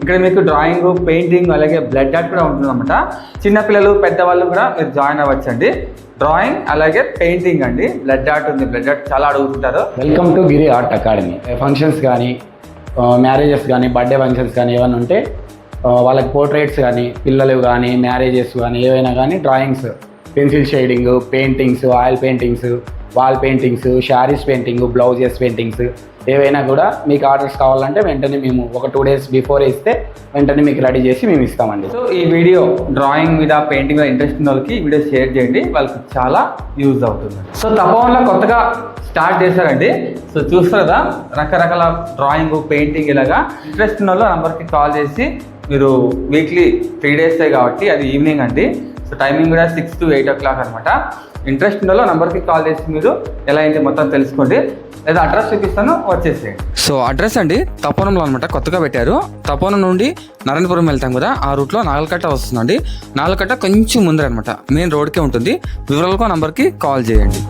ఇక్కడ మీకు drawing, painting, అలాగే బ్లడ్ ఆర్ట్ కూడా ఉంటుందన్నమాట. చిన్నపిల్లలు, పెద్దవాళ్ళు కూడా మీరు జాయిన్ అవ్వచ్చండి. డ్రాయింగ్ అలాగే పెయింటింగ్ అండి, బ్లడ్ ఆర్ట్ ఉంది. బ్లడ్ ఆర్ట్ చాలా అడుగుతుంటారు. Welcome to Giri art academy. Functions కానీ, మ్యారేజెస్ కానీ, బర్త్డే ఫంక్షన్స్ కానీ ఏమైనా ఉంటే వాళ్ళకి పోర్ట్రేట్స్ కానీ, పిల్లలు కానీ, మ్యారేజెస్ కానీ ఏవైనా కానీ drawings, pencil shading, paintings, oil paintings, wall paintings, saris painting, blouses paintings ఏవైనా కూడా మీకు ఆర్డర్స్ కావాలంటే వెంటనే మేము ఒక 2 days బిఫోర్ ఇస్తే వెంటనే మీకు రెడీ చేసి మేము ఇస్తామండి. సో ఈ వీడియో డ్రాయింగ్ మీద, పెయింటింగ్ మీద ఇంట్రెస్ట్ ఉన్న వాళ్ళకి ఈ వీడియో షేర్ చేయండి, వాళ్ళకి చాలా యూజ్ అవుతుంది. సో తపోవన్లో కొత్తగా స్టార్ట్ చేశారండి. సో చూస్తారు కదా, రకరకాల డ్రాయింగ్, పెయింటింగ్ ఇలాగా ఇంట్రెస్ట్ ఉన్న వాళ్ళు నంబర్కి కాల్ చేసి మీరు వీక్లీ 3 days కాబట్టి అది ఈవినింగ్ అండి. సో టైమింగ్ కూడా 6 to 8 o'clock అనమాట. ఇంట్రెస్ట్ ఉన్న వాళ్ళు నంబర్కి కాల్ చేసి మీరు ఎలా అయింది మొత్తం తెలుసుకోండి, లేదా అడ్రస్ చూపిస్తాను, వచ్చేసేయండి. సో అడ్రస్ అండి తపోవనంలో అనమాట, కొత్తగా పెట్టారు. తపోవనం నుండి నారాయణపురం వెళ్తాం కదా, ఆ రూట్లో నాగల్కట్ట వస్తుందండి. నాగల్కట్ట కొంచెం ముందర అనమాట, మెయిన్ రోడ్కే ఉంటుంది. వివరాలకు నంబర్కి కాల్ చేయండి.